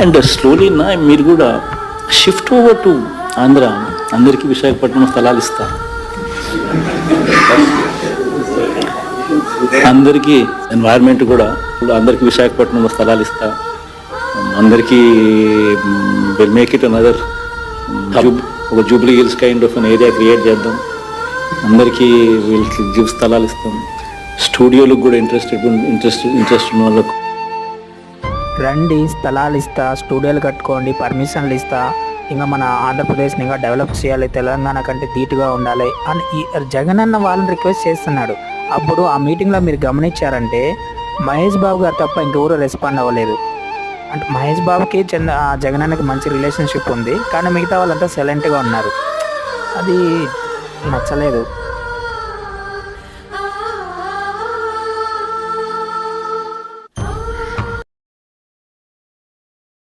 And slowly నా మీరు కూడా షిఫ్ట్ ఓవర్ టు ఆంధ్ర. అందరికీ విశాఖపట్నం స్థలాలు ఇస్తా, అందరికీ ఎన్వైర్న్మెంట్ కూడా అందరికీ విశాఖపట్నంలో స్థలాలు ఇస్తా, అందరికీ విల్ మేక్ ఇట్ అనదర్ ఒక Jubilee hills kind of an area create చేద్దాం, అందరికీ వీల్ గివ్ స్థలాలు ఇస్తాం. స్టూడియోలకు కూడా ఇంట్రెస్ట్ ఉన్న వాళ్ళకు రండి, స్థలాలు ఇస్తా, స్టూడియోలు కట్టుకోండి, పర్మిషన్లు ఇస్తా, ఇంకా మన ఆంధ్రప్రదేశ్ని ఇంకా డెవలప్ చేయాలి, తెలంగాణ కంటే ధీటుగా ఉండాలి అని ఈ జగన్ అన్న వాళ్ళని రిక్వెస్ట్ చేస్తున్నాడు. అప్పుడు ఆ మీటింగ్లో మీరు గమనించారంటే మహేష్ బాబు గారు తప్ప ఇంకెవరూ రెస్పాండ్ అవ్వలేదు. అంటే మహేష్ బాబుకి జగన్ అన్నకి మంచి రిలేషన్షిప్ ఉంది, కానీ మిగతా వాళ్ళంతా సైలెంట్గా ఉన్నారు. అది నచ్చలేదు.